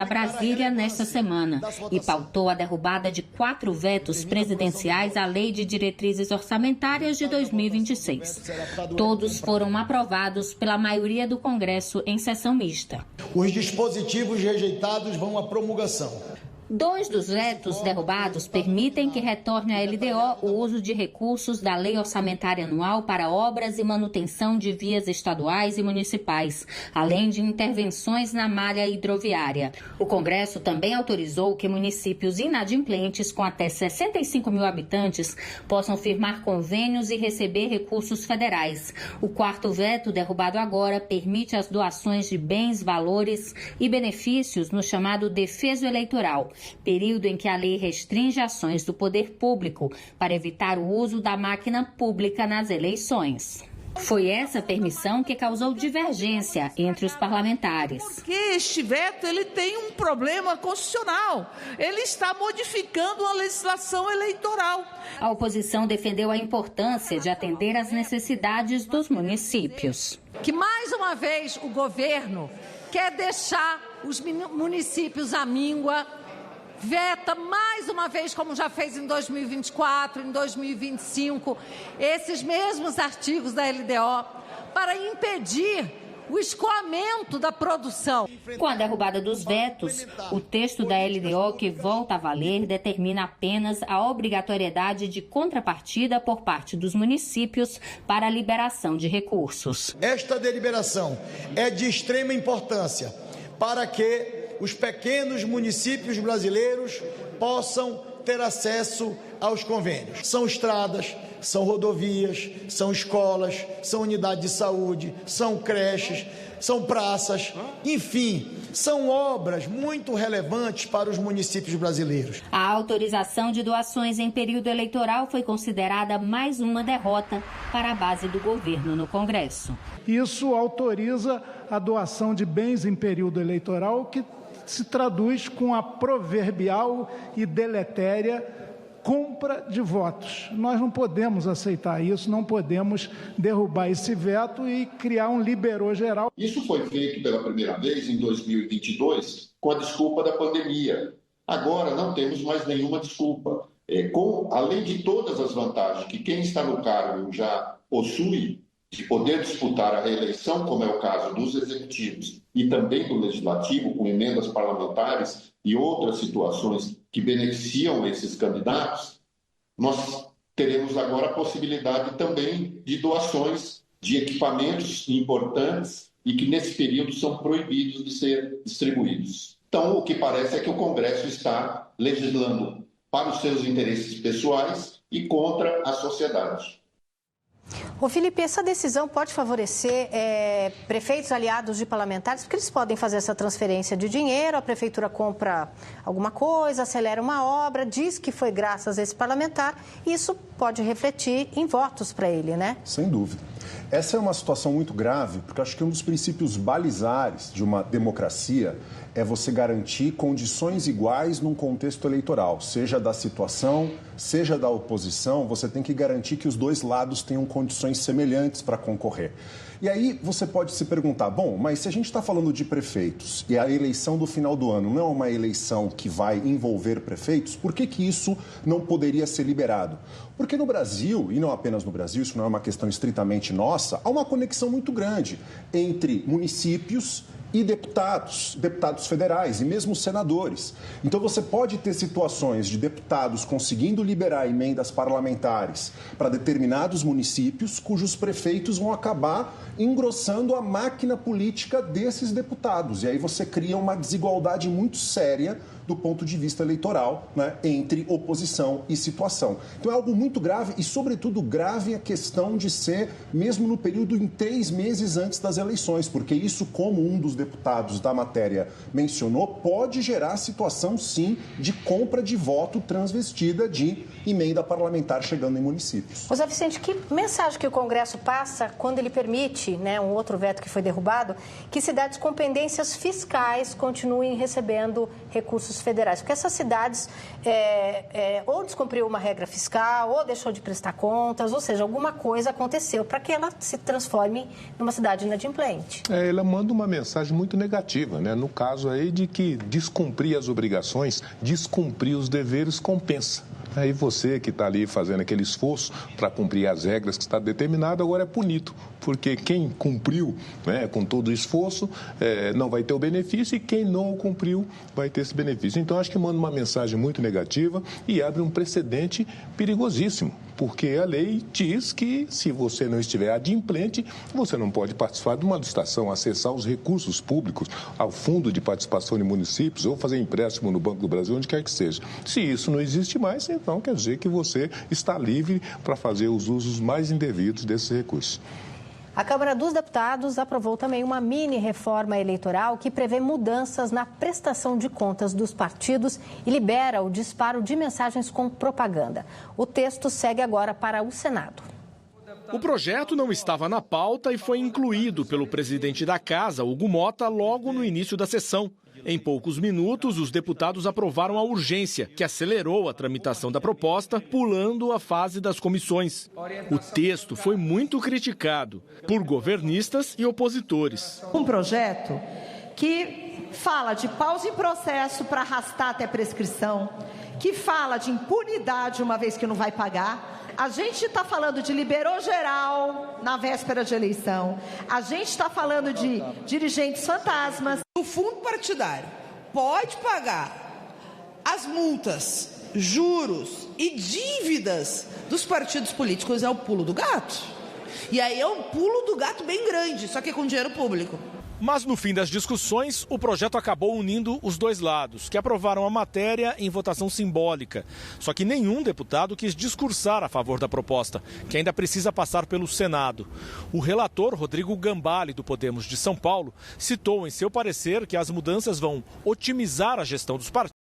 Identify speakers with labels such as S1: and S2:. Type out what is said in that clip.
S1: a Brasília nesta semana e pautou a derrubada de 4 vetos presidenciais à Lei de Diretrizes Orçamentárias de 2026. Todos foram aprovados pela maioria do Congresso em sessão mista.
S2: Os dispositivos rejeitados vão à promulgação.
S1: 2 dos vetos derrubados permitem que retorne à LDO o uso de recursos da Lei Orçamentária Anual para obras e manutenção de vias estaduais e municipais, além de intervenções na malha hidroviária. O Congresso também autorizou que municípios inadimplentes com até 65 mil habitantes possam firmar convênios e receber recursos federais. O 4º veto, derrubado agora, permite as doações de bens, valores e benefícios no chamado defeso eleitoral, período em que a lei restringe ações do poder público para evitar o uso da máquina pública nas eleições. Foi essa permissão que causou divergência entre os parlamentares.
S3: Porque este veto ele tem um problema constitucional. Ele está modificando a legislação eleitoral.
S1: A oposição defendeu a importância de atender às necessidades dos municípios.
S4: Que mais uma vez o governo quer deixar os municípios à míngua, veta mais uma vez, como já fez em 2024, em 2025, esses mesmos artigos da LDO, para impedir o escoamento da produção.
S1: Com a derrubada dos vetos, o texto da LDO que volta a valer determina apenas a obrigatoriedade de contrapartida por parte dos municípios para a liberação de recursos.
S2: Esta deliberação é de extrema importância para que os pequenos municípios brasileiros possam ter acesso aos convênios. São estradas, são rodovias, são escolas, são unidades de saúde, são creches, são praças, enfim, são obras muito relevantes para os municípios brasileiros.
S1: A autorização de doações em período eleitoral foi considerada mais uma derrota para a base do governo no Congresso.
S5: Isso autoriza a doação de bens em período eleitoral, que se traduz com a proverbial e deletéria compra de votos. Nós não podemos aceitar isso, não podemos derrubar esse veto e criar um liberou geral.
S6: Isso foi feito pela primeira vez em 2022 com a desculpa da pandemia. Agora não temos mais nenhuma desculpa. Além de todas as vantagens que quem está no cargo já possui, de poder disputar a reeleição, como é o caso dos executivos e também do legislativo, com emendas parlamentares e outras situações que beneficiam esses candidatos, nós teremos agora a possibilidade também de doações de equipamentos importantes e que nesse período são proibidos de ser distribuídos. Então, o que parece é que o Congresso está legislando para os seus interesses pessoais e contra a sociedade.
S7: Ô Felipe, essa decisão pode favorecer prefeitos aliados de parlamentares, porque eles podem fazer essa transferência de dinheiro, a prefeitura compra alguma coisa, acelera uma obra, diz que foi graças a esse parlamentar, e isso pode refletir em votos para ele, né?
S8: Sem dúvida. Essa é uma situação muito grave, porque acho que um dos princípios balizares de uma democracia é você garantir condições iguais num contexto eleitoral, seja da situação, seja da oposição, você tem que garantir que os dois lados tenham condições semelhantes para concorrer. E aí você pode se perguntar, bom, mas se a gente está falando de prefeitos e a eleição do final do ano não é uma eleição que vai envolver prefeitos, por que isso não poderia ser liberado? Porque no Brasil, e não apenas no Brasil, isso não é uma questão estritamente nossa, há uma conexão muito grande entre municípios e deputados federais e mesmo senadores. Então você pode ter situações de deputados conseguindo liberar emendas parlamentares para determinados municípios cujos prefeitos vão acabar engrossando a máquina política desses deputados. E aí você cria uma desigualdade muito séria do ponto de vista eleitoral, né, entre oposição e situação. Então é algo muito grave e, sobretudo, grave a questão de ser mesmo no período em 3 meses antes das eleições, porque isso, como um dos deputados da matéria mencionou, pode gerar situação, sim, de compra de voto transvestida de emenda parlamentar chegando em municípios.
S7: José Vicente, que mensagem que o Congresso passa quando ele permite, né, um outro veto que foi derrubado, que cidades com pendências fiscais continuem recebendo recursos recursos federais, porque essas cidades ou descumpriu uma regra fiscal, ou deixou de prestar contas, ou seja, alguma coisa aconteceu para que ela se transforme numa cidade inadimplente.
S9: Ela manda uma mensagem muito negativa, né? No caso aí de que descumprir as obrigações, descumprir os deveres compensa. Aí você que está ali fazendo aquele esforço para cumprir as regras que está determinado, agora é punido, porque quem cumpriu, né, com todo o esforço não vai ter o benefício e quem não o cumpriu vai ter esse benefício. Então, acho que manda uma mensagem muito negativa e abre um precedente perigosíssimo, porque a lei diz que se você não estiver adimplente, você não pode participar de uma licitação, acessar os recursos públicos ao Fundo de Participação de Municípios ou fazer empréstimo no Banco do Brasil, onde quer que seja. Se isso não existe mais, então quer dizer que você está livre para fazer os usos mais indevidos desses recursos.
S7: A Câmara dos Deputados aprovou também uma mini-reforma eleitoral que prevê mudanças na prestação de contas dos partidos e libera o disparo de mensagens com propaganda. O texto segue agora para o Senado.
S10: O projeto não estava na pauta e foi incluído pelo presidente da Casa, Hugo Mota, logo no início da sessão. Em poucos minutos, os deputados aprovaram a urgência, que acelerou a tramitação da proposta, pulando a fase das comissões. O texto foi muito criticado por governistas e opositores.
S11: Um projeto que fala de pausa em processo para arrastar até prescrição, que fala de impunidade uma vez que não vai pagar. A gente está falando de liberou geral na véspera de eleição. A gente está falando de dirigentes fantasmas.
S12: O fundo partidário pode pagar as multas, juros e dívidas dos partidos políticos. É o pulo do gato. E aí é um pulo do gato bem grande, só que com dinheiro público.
S10: Mas no fim das discussões, o projeto acabou unindo os dois lados, que aprovaram a matéria em votação simbólica. Só que nenhum deputado quis discursar a favor da proposta, que ainda precisa passar pelo Senado. O relator, Rodrigo Gambale, do Podemos de São Paulo, citou em seu parecer que as mudanças vão otimizar a gestão dos partidos